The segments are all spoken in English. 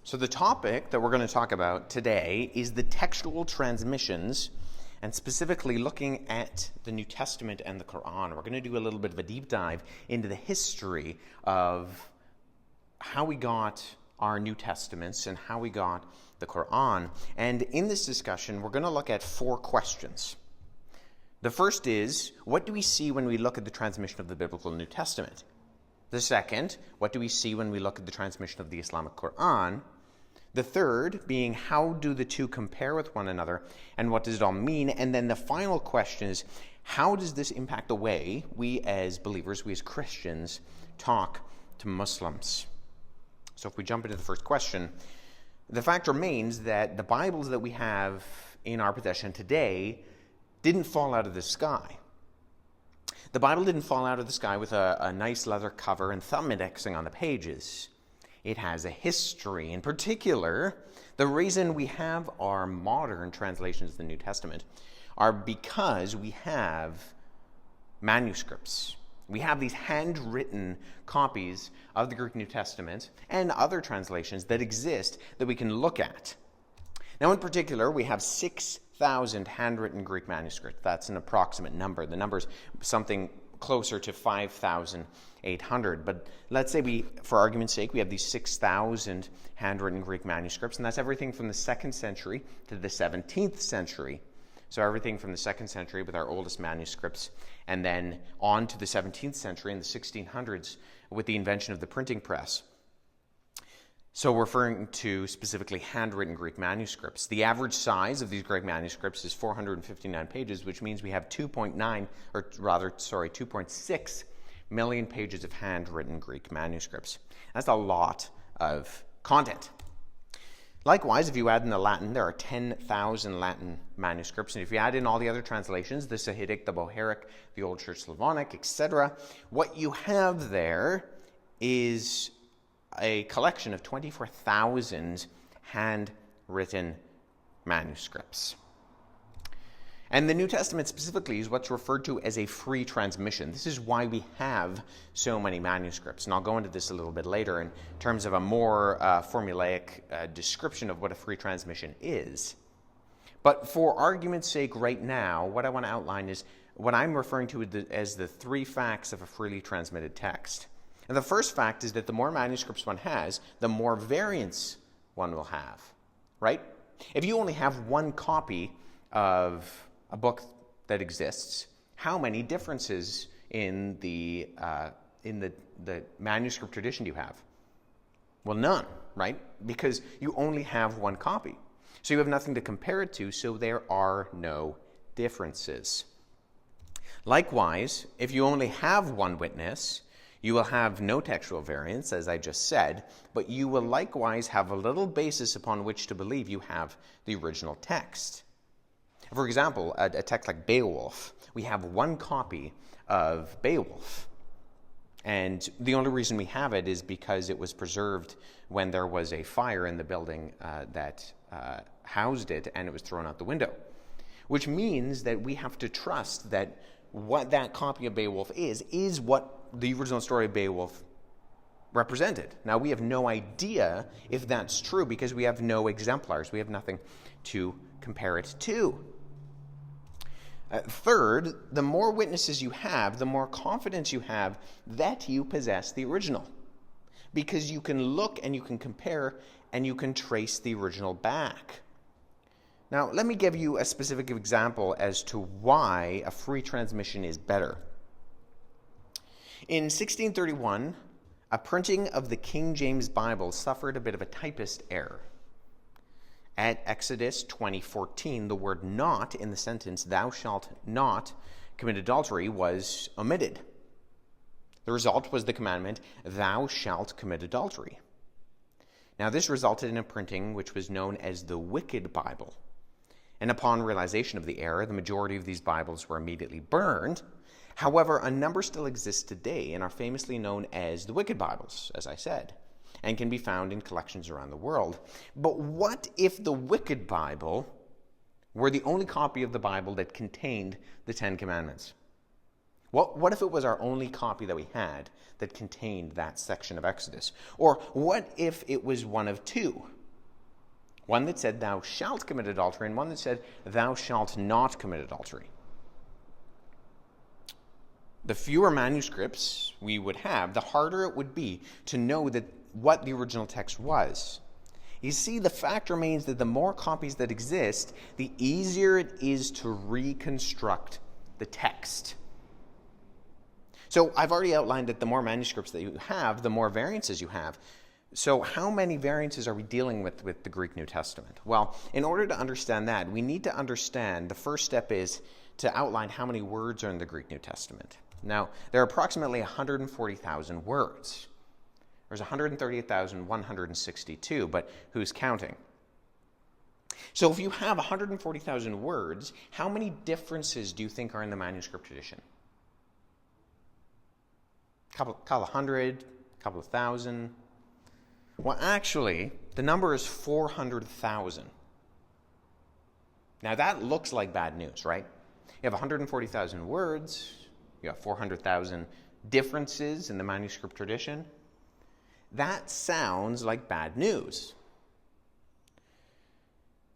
So the topic that we're going to talk about today is the textual transmissions, and specifically looking at the New Testament and the Qur'an. We're going to do a little bit of a deep dive into the history of how we got our New Testaments and how we got the Qur'an. And in this discussion, we're going to look at 4 questions. The first is, what do we see when we look at the transmission of the biblical New Testament? The second, what do we see when we look at the transmission of the Islamic Qur'an? The third being, how do the two compare with one another, and what does it all mean? And then the final question is, how does this impact the way we as believers, we as Christians, talk to Muslims? So if we jump into the first question, the fact remains that the Bibles that we have in our possession today didn't fall out of the sky. The Bible didn't fall out of the sky with a nice leather cover and thumb indexing on the pages. It has a history. In particular, the reason we have our modern translations of the New Testament are because we have manuscripts. We have these handwritten copies of the Greek New Testament and other translations that exist that we can look at. Now, in particular, we have 6,000 handwritten Greek manuscripts. That's an approximate number. The number is something closer to 5,800. But let's say for argument's sake, we have these 6,000 handwritten Greek manuscripts, and that's everything from the 2nd century to the 17th century. So everything from the 2nd century with our oldest manuscripts, and then on to the 17th century and the 1600s with the invention of the printing press. So we're referring to specifically handwritten Greek manuscripts. The average size of these Greek manuscripts is 459 pages, which means we have 2.6 million pages of handwritten Greek manuscripts. That's a lot of content. Likewise, if you add in the Latin, there are 10,000 Latin manuscripts. And if you add in all the other translations, the Sahidic, the Bohairic, the Old Church Slavonic, etc., what you have there is a collection of 24,000 handwritten manuscripts. And the New Testament specifically is what's referred to as a free transmission. This is why we have so many manuscripts. And I'll go into this a little bit later in terms of a more formulaic description of what a free transmission is. But for argument's sake right now, what I want to outline is what I'm referring to as the 3 facts of a freely transmitted text. And the first fact is that the more manuscripts one has, the more variants one will have, right? If you only have one copy of a book that exists, how many differences in the manuscript tradition do you have? Well, none, right? Because you only have one copy. So you have nothing to compare it to, so there are no differences. Likewise, if you only have one witness, you will have no textual variants, as I just said, but you will likewise have a little basis upon which to believe you have the original text. For example, a text like Beowulf, we have one copy of Beowulf. And the only reason we have it is because it was preserved when there was a fire in the building that housed it, and it was thrown out the window. Which means that we have to trust that what that copy of Beowulf is what the original story of Beowulf represented. Now, we have no idea if that's true because we have no exemplars. We have nothing to compare it to. Third, the more witnesses you have, the more confidence you have that you possess the original. Because you can look and you can compare and you can trace the original back. Now, let me give you a specific example as to why a free transmission is better. In 1631, a printing of the King James Bible suffered a bit of a typist error. At Exodus 20:14, the word not in the sentence, "Thou shalt not commit adultery," was omitted. The result was the commandment, "Thou shalt commit adultery." Now, this resulted in a printing which was known as the Wicked Bible. And upon realization of the error, the majority of these Bibles were immediately burned. However, a number still exists today and are famously known as the Wicked Bibles, as I said, and can be found in collections around the world. But what if the Wicked Bible were the only copy of the Bible that contained the 10 Commandments? What if it was our only copy that we had that contained that section of Exodus? Or what if it was one of two? One that said, thou shalt commit adultery, and one that said, thou shalt not commit adultery. The fewer manuscripts we would have, the harder it would be to know what the original text was. You see, the fact remains that the more copies that exist, the easier it is to reconstruct the text. So I've already outlined that the more manuscripts that you have, the more variances you have. So how many variances are we dealing with the Greek New Testament? Well, in order to understand that, we need to understand, the first step is to outline how many words are in the Greek New Testament. Now, there are approximately 140,000 words. There's 138,162, but who's counting? So if you have 140,000 words, how many differences do you think are in the manuscript tradition? Couple of hundred, couple of thousand? Well, actually, the number is 400,000. Now, that looks like bad news, right? You have 140,000 words, you have 400,000 differences in the manuscript tradition. That sounds like bad news.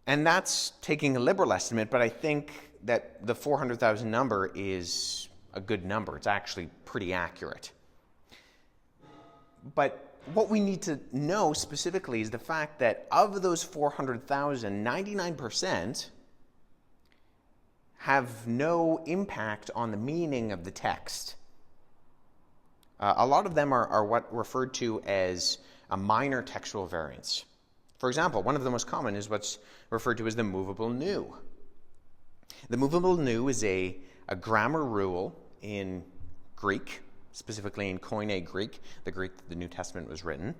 And that's taking a liberal estimate, but I think that the 400,000 number is a good number. It's actually pretty accurate. But what we need to know specifically is the fact that of those 400,000, 99% have no impact on the meaning of the text. A lot of them are what referred to as a minor textual variance. For example, one of the most common is what's referred to as the movable nu. The movable nu is a grammar rule in Greek, specifically in Koine Greek, the Greek that the New Testament was written.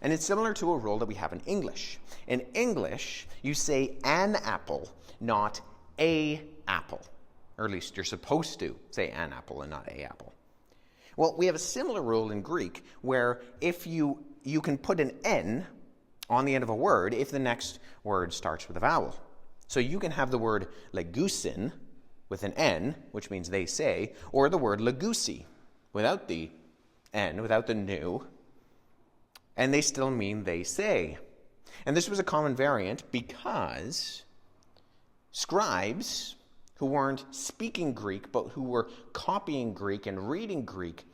And it's similar to a rule that we have in English. In English, you say an apple, not a apple. Or at least you're supposed to say an apple and not a apple. Well, we have a similar rule in Greek where if you can put an N on the end of a word if the next word starts with a vowel. So you can have the word legusin with an N, which means they say, or the word legusi without the N, without the nu, and they still mean they say. And this was a common variant because scribes who weren't speaking Greek, but who were copying Greek and reading Greek,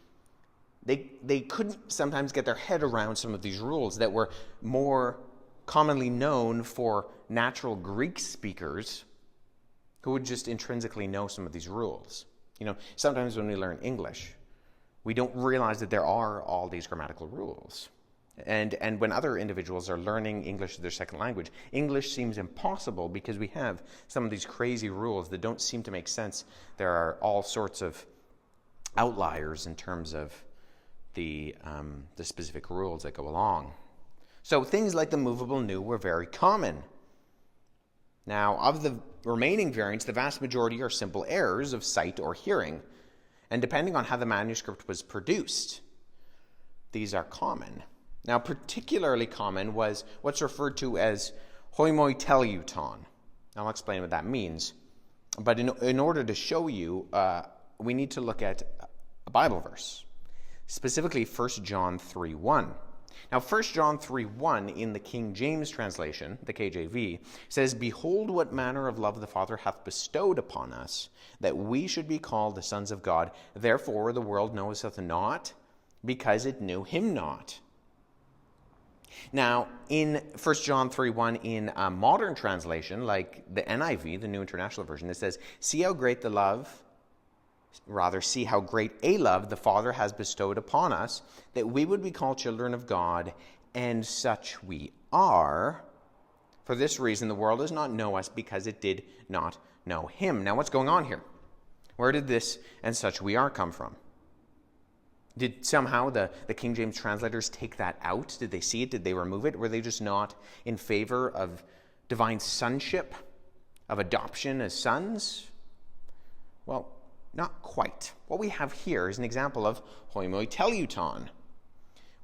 they couldn't sometimes get their head around some of these rules that were more commonly known for natural Greek speakers who would just intrinsically know some of these rules. You know, sometimes when we learn English, we don't realize that there are all these grammatical rules. And when other individuals are learning English as their second language, English seems impossible because we have some of these crazy rules that don't seem to make sense. There are all sorts of outliers in terms of the specific rules that go along. So things like the movable nu were very common. Now, of the remaining variants, the vast majority are simple errors of sight or hearing. And depending on how the manuscript was produced, these are common. Now, particularly common was what's referred to as homoteleuton. I'll explain what that means. But in order to show you, we need to look at a Bible verse, specifically 1 John 3:1. Now, 1 John 3:1 in the King James translation, the KJV, says, "Behold what manner of love the Father hath bestowed upon us, that we should be called the sons of God. Therefore the world knoweth not, because it knew him not." Now, in 1 John 3:1 in a modern translation, like the NIV, the New International Version, it says, see how great a love the Father has bestowed upon us, that we would be called children of God, and such we are. For this reason, the world does not know us, because it did not know him. Now, what's going on here? Where did this "and such we are" come from? Did somehow the King James translators take that out? Did they see it? Did they remove it? Were they just not in favor of divine sonship, of adoption as sons? Well, not quite. What we have here is an example of homoteleuton,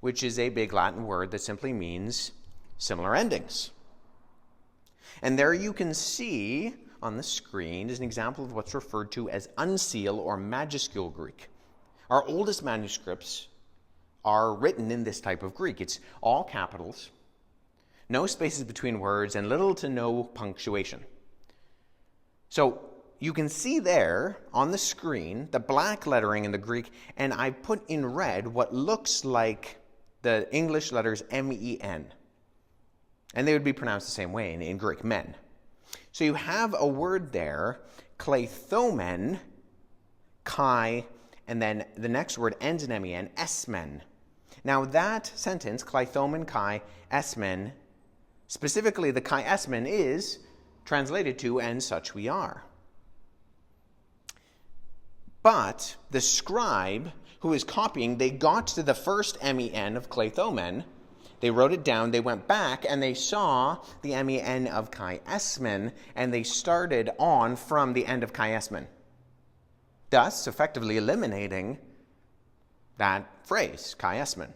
which is a big Latin word that simply means similar endings. And there you can see on the screen is an example of what's referred to as uncial or majuscule Greek. Our oldest manuscripts are written in this type of Greek. It's all capitals, no spaces between words, and little to no punctuation. So you can see there on the screen the black lettering in the Greek, and I put in red what looks like the English letters M-E-N. And they would be pronounced the same way in Greek, men. So you have a word there, kleithomen, kai, and then the next word ends in M-E-N, esmen. Now that sentence, kleithomen, kai, esmen, specifically the kai esmen is translated to, and such we are. But the scribe who is copying, they got to the first M-E-N of kleithomen, they wrote it down, they went back, and they saw the M-E-N of kai esmen, and they started on from the end of kai esmen, thus effectively eliminating that phrase, kai esmen.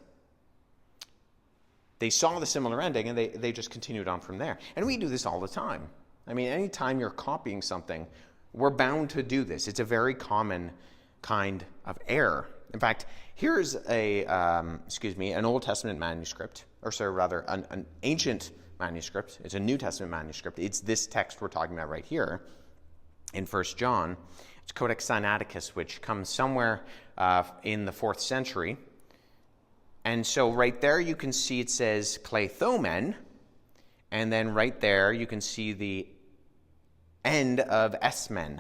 They saw the similar ending, and they just continued on from there. And we do this all the time. I mean, anytime you're copying something, we're bound to do this. It's a very common kind of error. In fact, here's an Old Testament manuscript, an ancient manuscript. It's a New Testament manuscript. It's this text we're talking about right here in 1 John. It's Codex Sinaiticus, which comes somewhere in the 4th century. And so right there you can see it says kleithomen, and then right there you can see the end of esmen.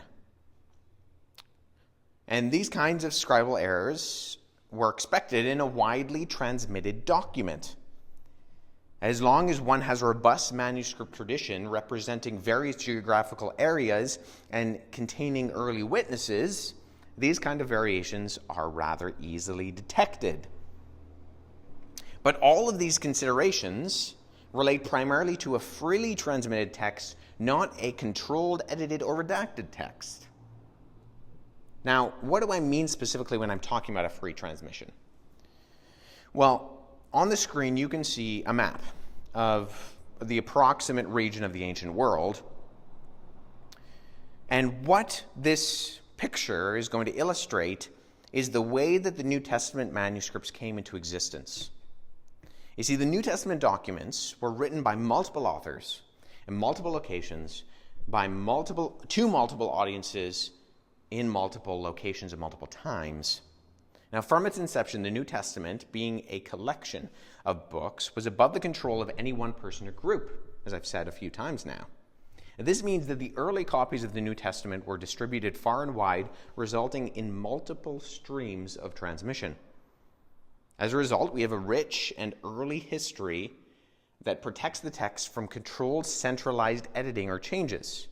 And these kinds of scribal errors were expected in a widely transmitted document. As long as one has a robust manuscript tradition representing various geographical areas and containing early witnesses, these kind of variations are rather easily detected. But all of these considerations relate primarily to a freely transmitted text, not a controlled, edited, or redacted text. Now, what do I mean specifically when I'm talking about a free transmission? Well, on the screen you can see a map of the approximate region of the ancient world. And what this picture is going to illustrate is the way that the New Testament manuscripts came into existence. You see, the New Testament documents were written by multiple authors in multiple locations by to multiple audiences in multiple locations at multiple times. Now, from its inception, the New Testament, being a collection of books, was above the control of any one person or group, as I've said a few times now. And this means that the early copies of the New Testament were distributed far and wide, resulting in multiple streams of transmission. As a result, we have a rich and early history that protects the text from controlled, centralized editing or changes.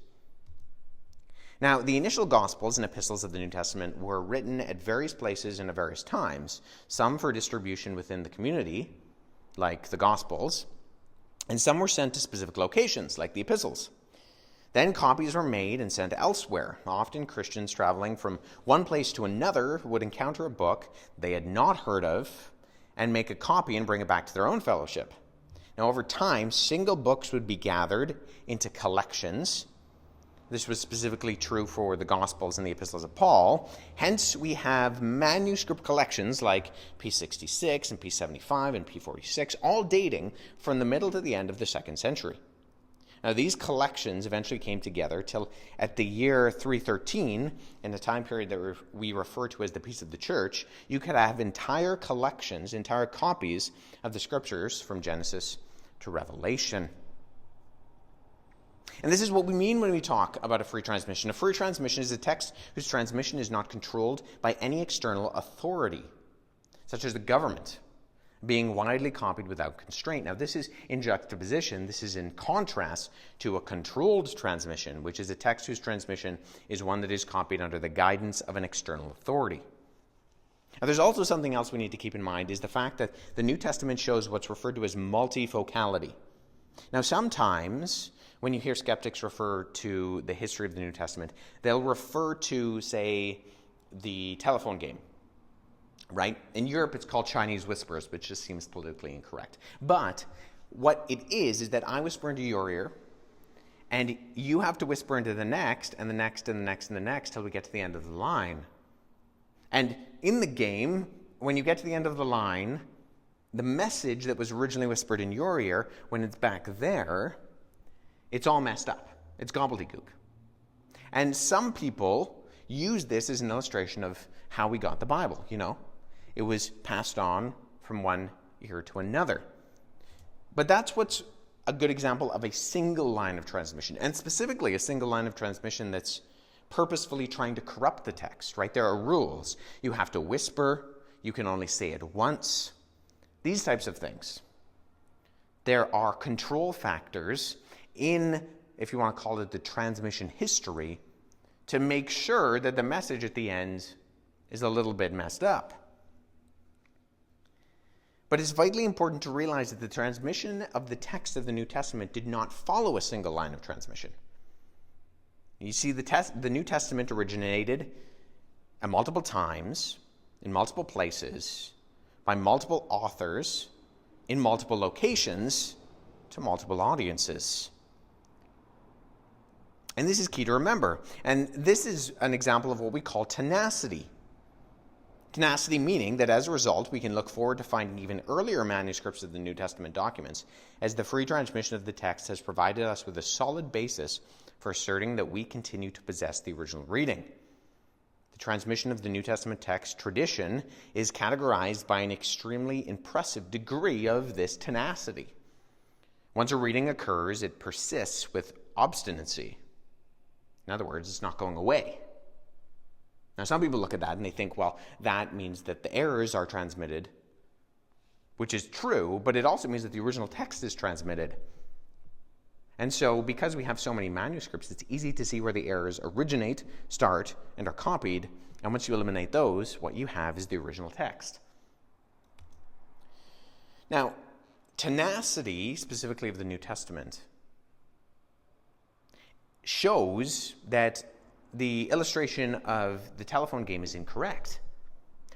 Now, the initial Gospels and epistles of the New Testament were written at various places and at various times, some for distribution within the community, like the Gospels, and some were sent to specific locations, like the epistles. Then copies were made and sent elsewhere. Often Christians traveling from one place to another would encounter a book they had not heard of and make a copy and bring it back to their own fellowship. Now, over time, single books would be gathered into collections. This was specifically true for the Gospels and the epistles of Paul. Hence, we have manuscript collections like P66 and P75 and P46, all dating from the middle to the end of the 2nd century. Now, these collections eventually came together till at the year 313, in the time period that we refer to as the Peace of the Church, you could have entire collections, entire copies of the Scriptures from Genesis to Revelation. And this is what we mean when we talk about a free transmission. A free transmission is a text whose transmission is not controlled by any external authority, such as the government, being widely copied without constraint. Now, this is in juxtaposition, this is in contrast to a controlled transmission, which is a text whose transmission is one that is copied under the guidance of an external authority. Now, there's also something else we need to keep in mind, is the fact that the New Testament shows what's referred to as multifocality. Now, sometimes when you hear skeptics refer to the history of the New Testament, they'll refer to, say, the telephone game. Right? In Europe, it's called Chinese whispers, which just seems politically incorrect. But what it is that I whisper into your ear, And you have to whisper into the next, and the next, and the next, and the next, till we get to the end of the line. And in the game, when you get to the end of the line, the message that was originally whispered in your ear, when it's back there, it's all messed up. It's gobbledygook. And some people use this as an illustration of how we got the Bible, you know. It was passed on from one ear to another. But that's what's a good example of a single line of transmission, and specifically a single line of transmission that's purposefully trying to corrupt the text, right? There are rules. You have to whisper. You can only say it once. These types of things. There are control factors in, if you want to call it the transmission history, to make sure that the message at the end is a little bit messed up. But it's vitally important to realize that the transmission of the text of the New Testament did not follow a single line of transmission. You see, the New Testament originated at multiple times, in multiple places, by multiple authors, in multiple locations, to multiple audiences. And this is key to remember. And this is an example of what we call tenacity. Tenacity meaning that as a result, we can look forward to finding even earlier manuscripts of the New Testament documents, as the free transmission of the text has provided us with a solid basis for asserting that we continue to possess the original reading. The transmission of the New Testament text tradition is categorized by an extremely impressive degree of this tenacity. Once a reading occurs, it persists with obstinacy. In other words, it's not going away. Now, some people look at that and they think, well, that means that the errors are transmitted, which is true, but it also means that the original text is transmitted. And so, because we have so many manuscripts, it's easy to see where the errors originate, start, and are copied. And once you eliminate those, what you have is the original text. Now, tenacity, specifically of the New Testament, shows that the illustration of the telephone game is incorrect.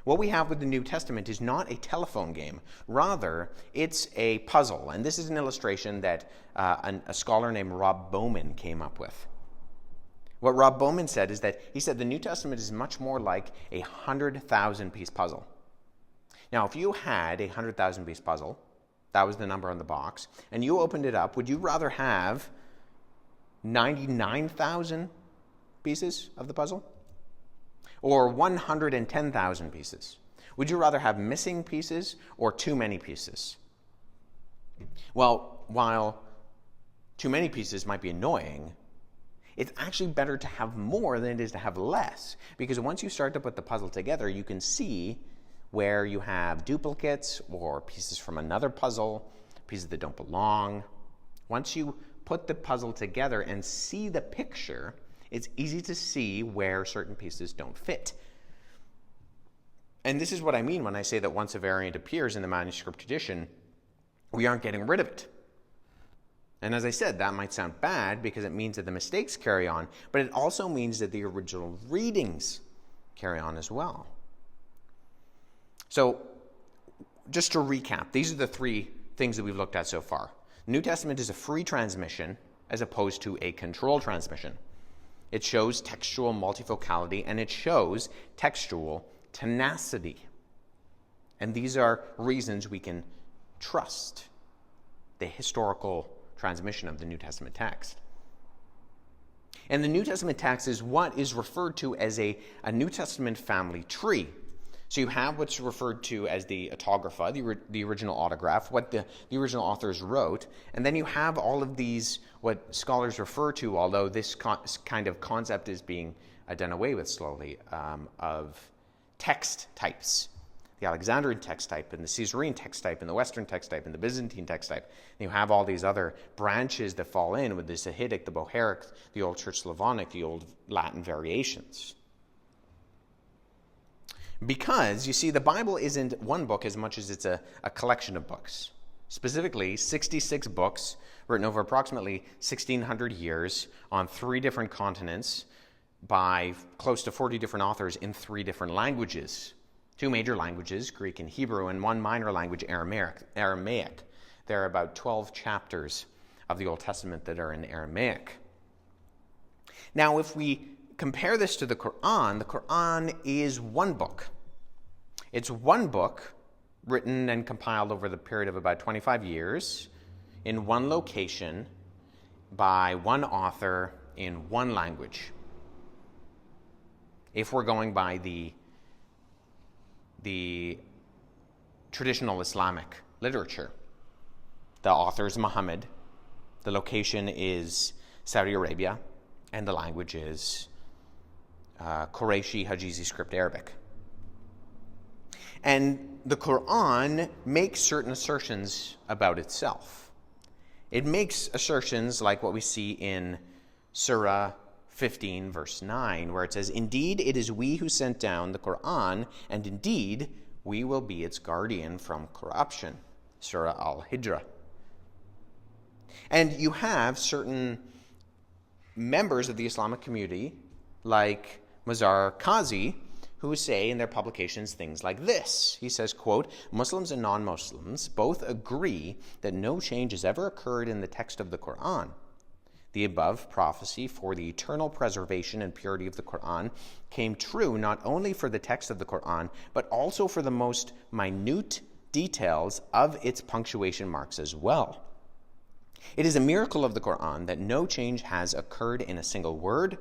What we have with the New Testament is not a telephone game. Rather, it's a puzzle. And this is an illustration that a scholar named Rob Bowman came up with. What Rob Bowman said is that he said the New Testament is much more like a 100,000-piece puzzle. Now, if you had a 100,000-piece puzzle, that was the number on the box, and you opened it up, would you rather have 99,000 pieces of the puzzle? Or 110,000 pieces? Would you rather have missing pieces or too many pieces? Well, while too many pieces might be annoying, it's actually better to have more than it is to have less. Because once you start to put the puzzle together, you can see where you have duplicates or pieces from another puzzle, pieces that don't belong. Once you put the puzzle together and see the picture, it's easy to see where certain pieces don't fit. And this is what I mean when I say that once a variant appears in the manuscript tradition, we aren't getting rid of it. And as I said, that might sound bad because it means that the mistakes carry on, but it also means that the original readings carry on as well. So, just to recap, these are the three things that we've looked at so far. New Testament is a free transmission as opposed to a controlled transmission. It shows textual multifocality, and it shows textual tenacity. And these are reasons we can trust the historical transmission of the New Testament text. And the New Testament text is what is referred to as a New Testament family tree. So you have what's referred to as the autographa, the original autograph, what the original authors wrote, and then you have all of these, what scholars refer to, although this kind of concept is being done away with slowly, of text types. The Alexandrian text type, and the Caesarean text type, and the Western text type, and the Byzantine text type. And you have all these other branches that fall in with the Sahidic, the Bohairic, the Old Church Slavonic, the Old Latin variations. Because, you see, the Bible isn't one book as much as it's a collection of books. Specifically, 66 books written over approximately 1,600 years on 3 different continents by close to 40 different authors in 3 different languages. 2 major languages, Greek and Hebrew, and 1 minor language, Aramaic. There are about 12 chapters of the Old Testament that are in Aramaic. Now, if we compare this to the Qur'an is one book. It's one book written and compiled over the period of about 25 years in one location by one author in one language. If we're going by the traditional Islamic literature, the author is Muhammad, the location is Saudi Arabia, and the language is Qurayshi Hijazi script Arabic. And the Qur'an makes certain assertions about itself. It makes assertions like what we see in Surah 15, verse 9, where it says, "Indeed, it is we who sent down the Qur'an, and indeed, we will be its guardian from corruption." Surah Al-Hijrah. And you have certain members of the Islamic community, like Mazar Qazi, who say in their publications things like this. He says, quote, "Muslims and non-Muslims both agree that no change has ever occurred in the text of the Qur'an. The above prophecy for the eternal preservation and purity of the Qur'an came true not only for the text of the Qur'an, but also for the most minute details of its punctuation marks as well. It is a miracle of the Qur'an that no change has occurred in a single word,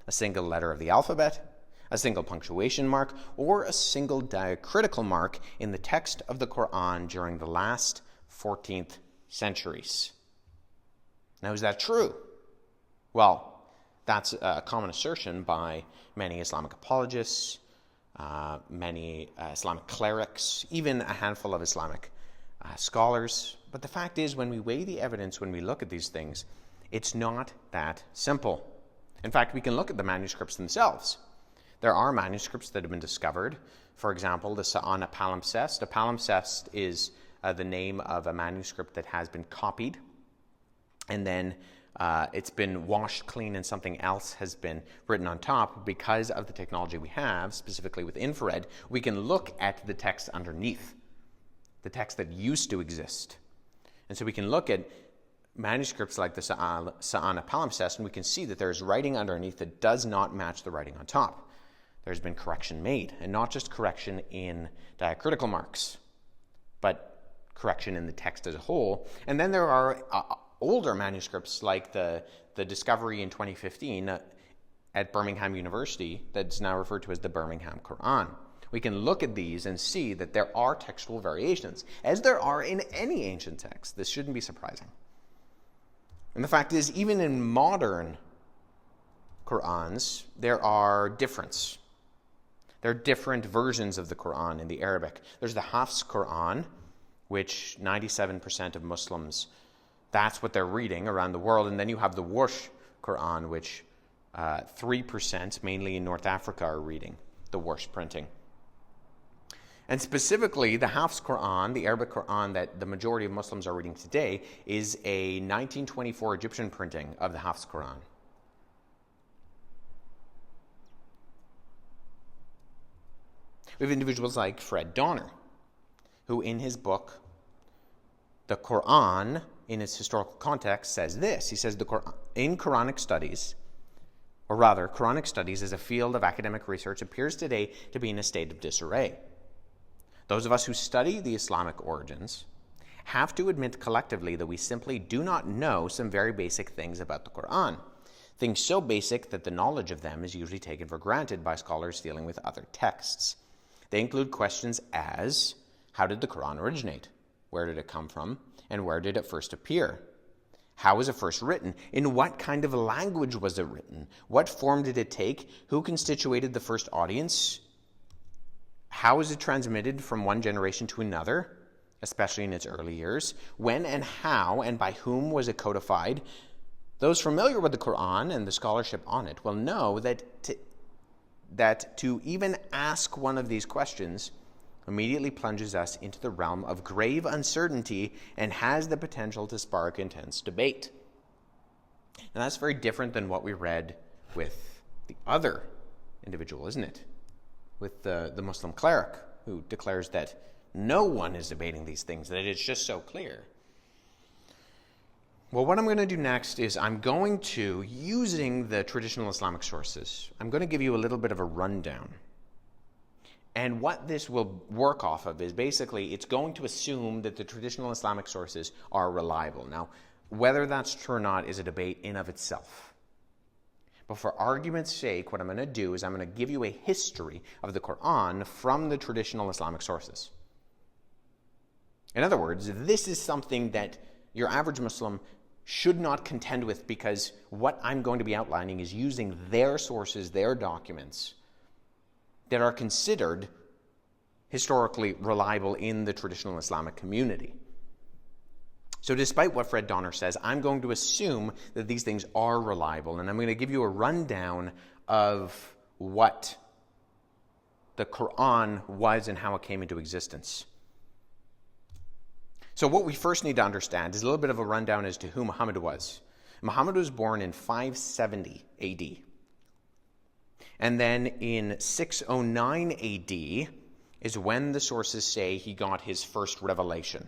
a single letter of the alphabet, a single punctuation mark, or a single diacritical mark in the text of the Qur'an during the last 14th centuries." Now, is that true? Well, that's a common assertion by many Islamic apologists, many Islamic clerics, even a handful of Islamic scholars. But the fact is, when we weigh the evidence, when we look at these things, it's not that simple. In fact, we can look at the manuscripts themselves. There are manuscripts that have been discovered. For example, the Sa'ana palimpsest. A palimpsest is the name of a manuscript that has been copied, and then it's been washed clean and something else has been written on top. Because of the technology we have, specifically with infrared, we can look at the text underneath, the text that used to exist. And so we can look at manuscripts like the Sa'ana palimpsest, and we can see that there is writing underneath that does not match the writing on top. There's been correction made, and not just correction in diacritical marks, but correction in the text as a whole. And then there are older manuscripts like the discovery in 2015 at Birmingham University that's now referred to as the Birmingham Qur'an. We can look at these and see that there are textual variations, as there are in any ancient text. This shouldn't be surprising. And the fact is, even in modern Qur'ans, there are differences. There are different versions of the Qur'an in the Arabic. There's the Huff's Qur'an, which 97% of Muslims, that's what they're reading around the world. And then you have the Warsh Qur'an, which 3%, mainly in North Africa, are reading the Warsh printing. And specifically, the Huff's Qur'an, the Arabic Qur'an that the majority of Muslims are reading today, is a 1924 Egyptian printing of the Huff's Qur'an. We have individuals like Fred Donner, who in his book, The Qur'an in its Historical Context, says this. He says, in Quranic studies, or rather, Quranic studies as a field of academic research appears today to be in a state of disarray. Those of us who study the Islamic origins have to admit collectively that we simply do not know some very basic things about the Qur'an, things so basic that the knowledge of them is usually taken for granted by scholars dealing with other texts. They include questions as, how did the Qur'an originate? Where did it come from? And where did it first appear? How was it first written? In what kind of language was it written? What form did it take? Who constituted the first audience? How was it transmitted from one generation to another, especially in its early years? When and how and by whom was it codified? Those familiar with the Qur'an and the scholarship on it will know that to even ask one of these questions immediately plunges us into the realm of grave uncertainty and has the potential to spark intense debate. And that's very different than what we read with the other individual, isn't it? With the Muslim cleric who declares that no one is debating these things, that it's just so clear. Well, what I'm going to do next is I'm going to, using the traditional Islamic sources, I'm going to give you a little bit of a rundown. And what this will work off of is basically it's going to assume that the traditional Islamic sources are reliable. Now, whether that's true or not is a debate in of itself. But for argument's sake, what I'm going to do is I'm going to give you a history of the Qur'an from the traditional Islamic sources. In other words, this is something that your average Muslim should not contend with, because what I'm going to be outlining is using their sources, their documents, that are considered historically reliable in the traditional Islamic community. So despite what Fred Donner says, I'm going to assume that these things are reliable, and I'm going to give you a rundown of what the Qur'an was and how it came into existence. So what we first need to understand is a little bit of a rundown as to who Muhammad was. Muhammad was born in 570 AD. And then in 609 AD is when the sources say he got his first revelation.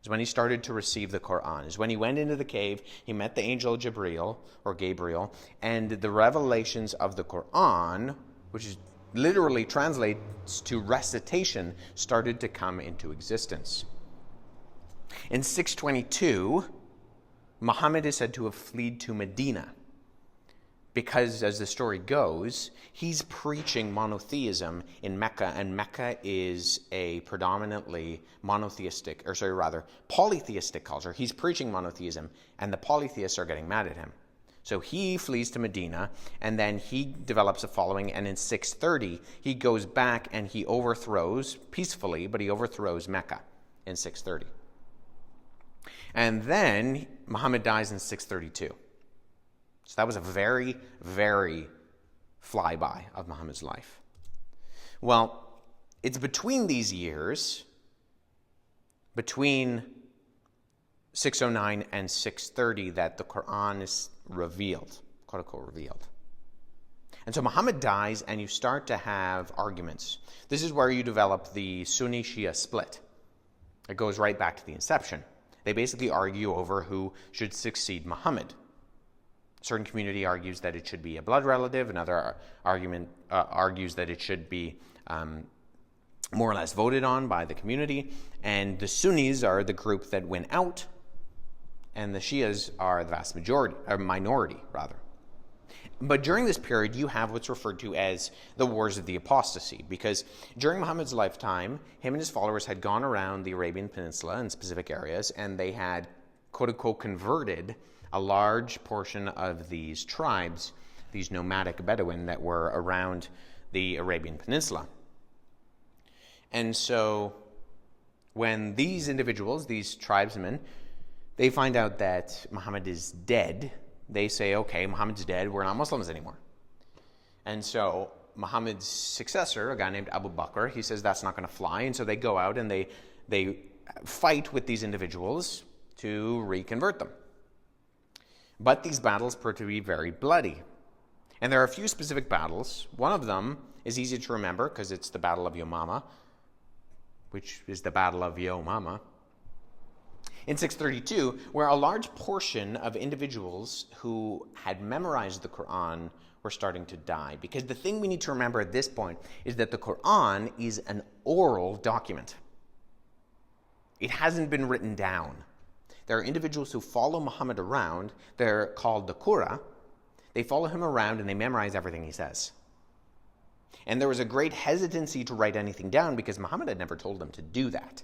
Is when he started to receive the Qur'an. Is when he went into the cave, he met the angel Gabriel, and the revelations of the Qur'an, which is literally translates to recitation, started to come into existence. In 622, Muhammad is said to have fled to Medina because, as the story goes, he's preaching monotheism in Mecca, and Mecca is a predominantly polytheistic culture. He's preaching monotheism, and the polytheists are getting mad at him. So he flees to Medina, and then he develops a following, and in 630, he goes back and he overthrows, peacefully, but he overthrows Mecca in 630. And then Muhammad dies in 632. So that was a very, very flyby of Muhammad's life. Well, it's between these years, between 609 and 630, that the Qur'an is revealed, quote unquote revealed. And so Muhammad dies, and you start to have arguments. This is where you develop the Sunni-Shia split. It goes right back to the inception. They basically argue over who should succeed Muhammad. A certain community argues that it should be a blood relative. Another argument argues that it should be more or less voted on by the community. And the Sunnis are the group that win out, and the Shias are the vast majority, or minority, rather. But during this period, you have what's referred to as the Wars of the Apostasy, because during Muhammad's lifetime, him and his followers had gone around the Arabian Peninsula in specific areas, and they had, quote-unquote, converted a large portion of these tribes, these nomadic Bedouin that were around the Arabian Peninsula. And so when these individuals, these tribesmen, they find out that Muhammad is dead, they say, okay, Muhammad's dead, we're not Muslims anymore. And so Muhammad's successor, a guy named Abu Bakr, he says that's not going to fly. And so they go out and they fight with these individuals to reconvert them. But these battles prove to be very bloody. And there are a few specific battles. One of them is easy to remember because it's the Battle of Yamama, which is the Battle of Yamama. In 632, where a large portion of individuals who had memorized the Qur'an were starting to die. Because the thing we need to remember at this point is that the Qur'an is an oral document. It hasn't been written down. There are individuals who follow Muhammad around. They're called the Qurra. They follow him around and they memorize everything he says. And there was a great hesitancy to write anything down because Muhammad had never told them to do that.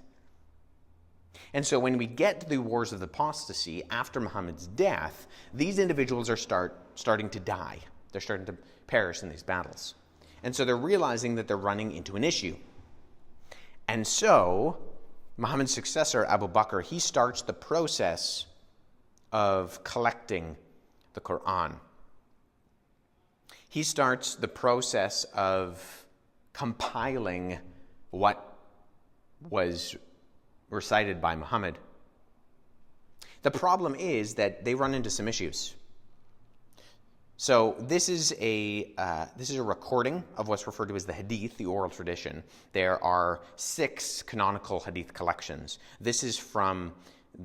And so when we get to the Wars of the Apostasy after Muhammad's death, these individuals are starting to die. They're starting to perish in these battles. And so they're realizing that they're running into an issue. And so Muhammad's successor, Abu Bakr, he starts the process of collecting the Qur'an. He starts the process of compiling what was recited by Muhammad. The problem is that they run into some issues. So this is a recording of what's referred to as the Hadith, the oral tradition. There are 6 canonical Hadith collections. This is from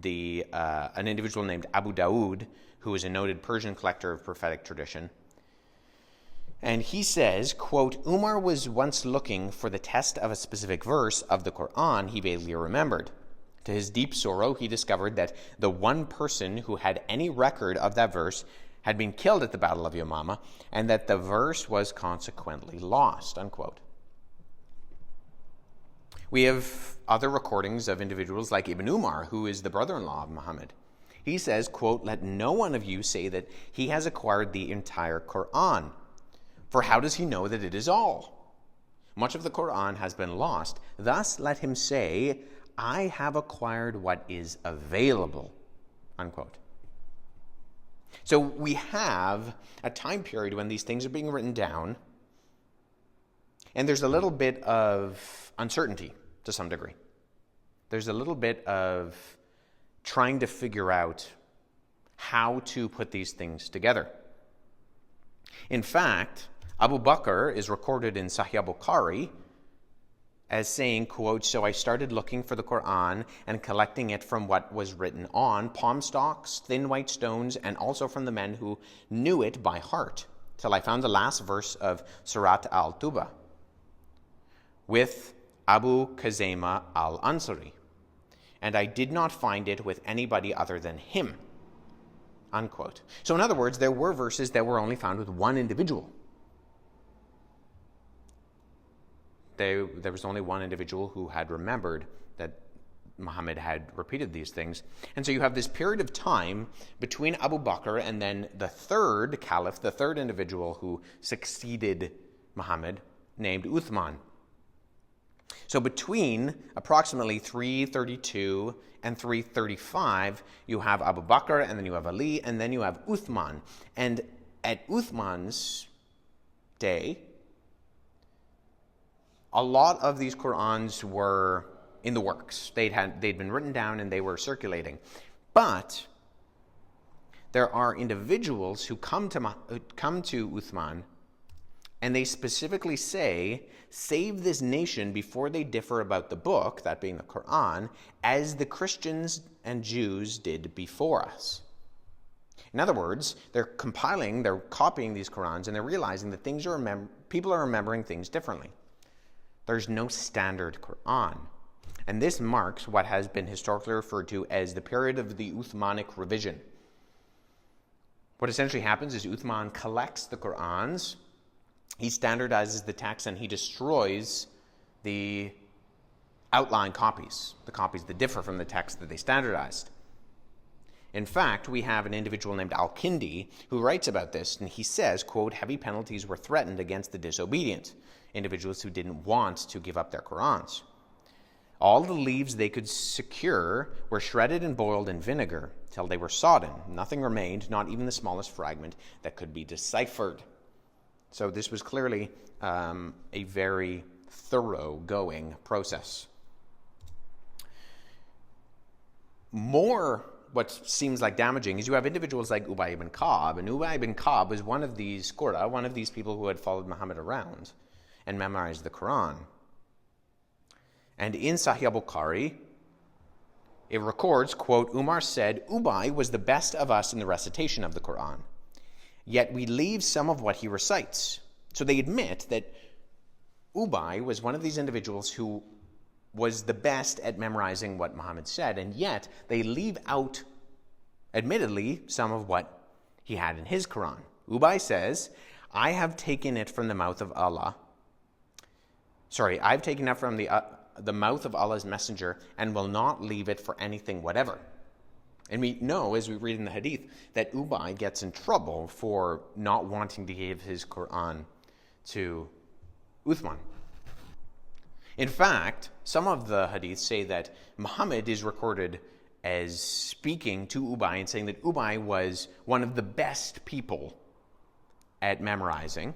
an individual named Abu Dawood, who is a noted Persian collector of prophetic tradition. And he says, quote, Umar was once looking for the test of a specific verse of the Qur'an he vaguely remembered. To his deep sorrow, he discovered that the one person who had any record of that verse had been killed at the Battle of Yamama, and that the verse was consequently lost, unquote. We have other recordings of individuals like Ibn Umar, who is the brother-in-law of Muhammad. He says, quote, let no one of you say that he has acquired the entire Qur'an, for how does he know that it is all? Much of the Qur'an has been lost. Thus let him say, I have acquired what is available, unquote. So we have a time period when these things are being written down, and there's a little bit of uncertainty to some degree. There's a little bit of trying to figure out how to put these things together. In fact, Abu Bakr is recorded in Sahih Bukhari as saying, quote, so I started looking for the Qur'an and collecting it from what was written on palm stalks, thin white stones, and also from the men who knew it by heart, till I found the last verse of Surat al-Tuba with Abu Kazema al-Ansari, and I did not find it with anybody other than him, unquote. So in other words, there were verses that were only found with one individual. There was only one individual who had remembered that Muhammad had repeated these things. And so you have this period of time between Abu Bakr and then the third caliph, the third individual who succeeded Muhammad, named Uthman. So between approximately 332 and 335, you have Abu Bakr, and then you have Ali, and then you have Uthman. And at Uthman's day, a lot of these Qur'ans were in the works. They'd been written down and they were circulating. But there are individuals who come to Uthman, and they specifically say, save this nation before they differ about the book, that being the Qur'an, as the Christians and Jews did before us. In other words, they're copying these Qur'ans, and they're realizing that people are remembering things differently. There's no standard Qur'an. And this marks what has been historically referred to as the period of the Uthmanic revision. What essentially happens is Uthman collects the Qur'ans, he standardizes the text, and he destroys the outline copies, the copies that differ from the text that they standardized. In fact, we have an individual named Al-Kindi who writes about this, and he says, quote, heavy penalties were threatened against the disobedient, individuals who didn't want to give up their Qur'ans. All the leaves they could secure were shredded and boiled in vinegar till they were sodden. Nothing remained, not even the smallest fragment that could be deciphered. So this was clearly a very thorough-going process. What seems like damaging is you have individuals like Ubay ibn Ka'b, and Ubay ibn Ka'b was one of these Qurra, one of these people who had followed Muhammad around and memorized the Quran. And in Sahih Bukhari, it records, quote, Umar said, Ubay was the best of us in the recitation of the Quran, yet we leave some of what he recites. So they admit that Ubay was one of these individuals who was the best at memorizing what Muhammad said, and yet they leave out, admittedly, some of what he had in his Quran. Ubay says, I have taken it from the mouth of Allah. I've taken it from the mouth of Allah's messenger and will not leave it for anything whatever. And we know, as we read in the hadith, that Ubay gets in trouble for not wanting to give his Quran to Uthman. In fact, some of the hadiths say that Muhammad is recorded as speaking to Ubay and saying that Ubay was one of the best people at memorizing,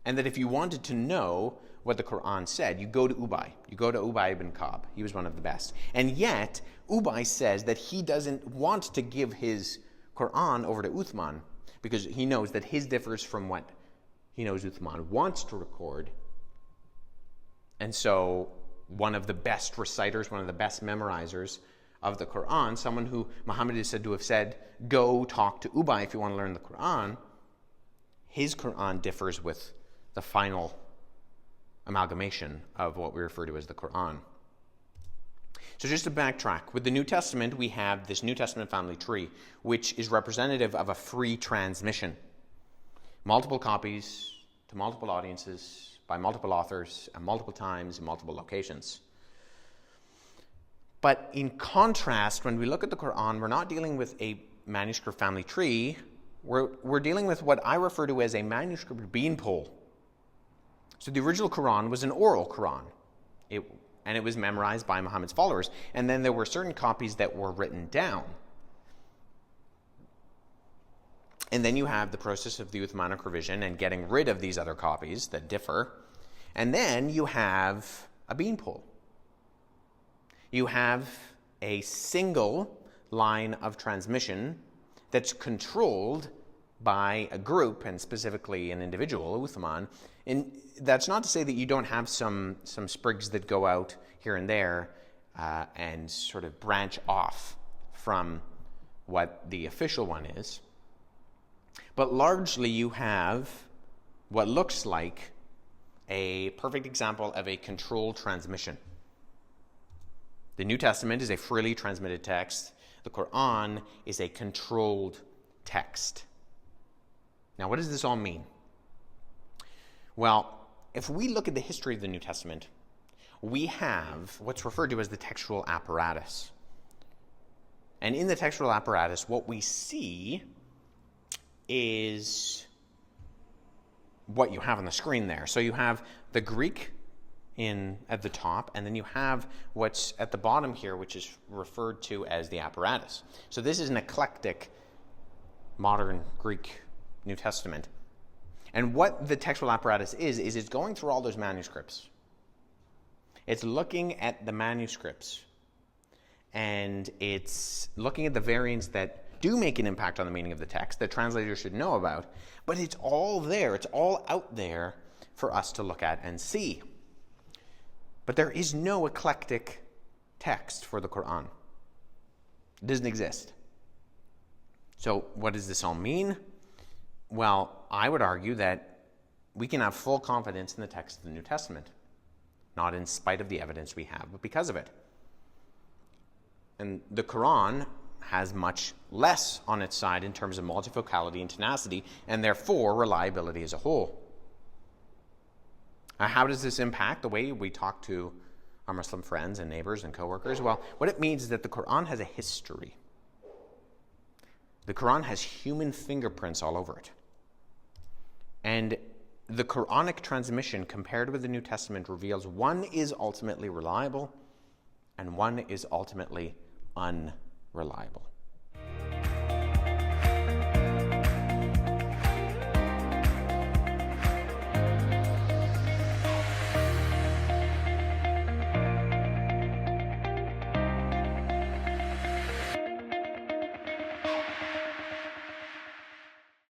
and that if you wanted to know what the Quran said, you go to Ubay. You go to Ubay ibn Ka'b. He was one of the best. And yet, Ubay says that he doesn't want to give his Quran over to Uthman because he knows that his differs from what he knows Uthman wants to record. And so one of the best reciters, one of the best memorizers of the Qur'an, someone who Muhammad is said to have said, go talk to Ubay if you want to learn the Qur'an, his Qur'an differs with the final amalgamation of what we refer to as the Qur'an. So just to backtrack, with the New Testament, we have this New Testament family tree, which is representative of a free transmission. Multiple copies to multiple audiences, by multiple authors, at multiple times, in multiple locations. But in contrast, when we look at the Qur'an, we're not dealing with a manuscript family tree. We're dealing with what I refer to as a manuscript beanpole. So the original Qur'an was an oral Qur'an, and it was memorized by Muhammad's followers. And then there were certain copies that were written down. And then you have the process of the Uthmanic revision and getting rid of these other copies that differ. And then you have a beanpole. You have a single line of transmission that's controlled by a group, and specifically an individual, Uthman. And that's not to say that you don't have some sprigs that go out here and there and sort of branch off from what the official one is. But largely you have what looks like a perfect example of a controlled transmission. The New Testament is a freely transmitted text. The Qur'an is a controlled text. Now, what does this all mean? Well, if we look at the history of the New Testament, we have what's referred to as the textual apparatus. And in the textual apparatus, what we see is what you have on the screen there. So you have the Greek at the top, and then you have what's at the bottom here, which is referred to as the apparatus. So this is an eclectic modern Greek New Testament. And what the textual apparatus is it's going through all those manuscripts. It's looking at the manuscripts, and it's looking at the variants that do make an impact on the meaning of the text that translators should know about, but it's all there. It's all out there for us to look at and see. But there is no eclectic text for the Qur'an. It doesn't exist. So what does this all mean? Well, I would argue that we can have full confidence in the text of the New Testament, not in spite of the evidence we have, but because of it. And the Qur'an has much less on its side in terms of multifocality and tenacity, and therefore reliability as a whole. How does this impact the way we talk to our Muslim friends and neighbors and coworkers? Well, what it means is that the Qur'an has a history. The Qur'an has human fingerprints all over it. And the Qur'anic transmission compared with the New Testament reveals one is ultimately reliable and one is ultimately unreliable.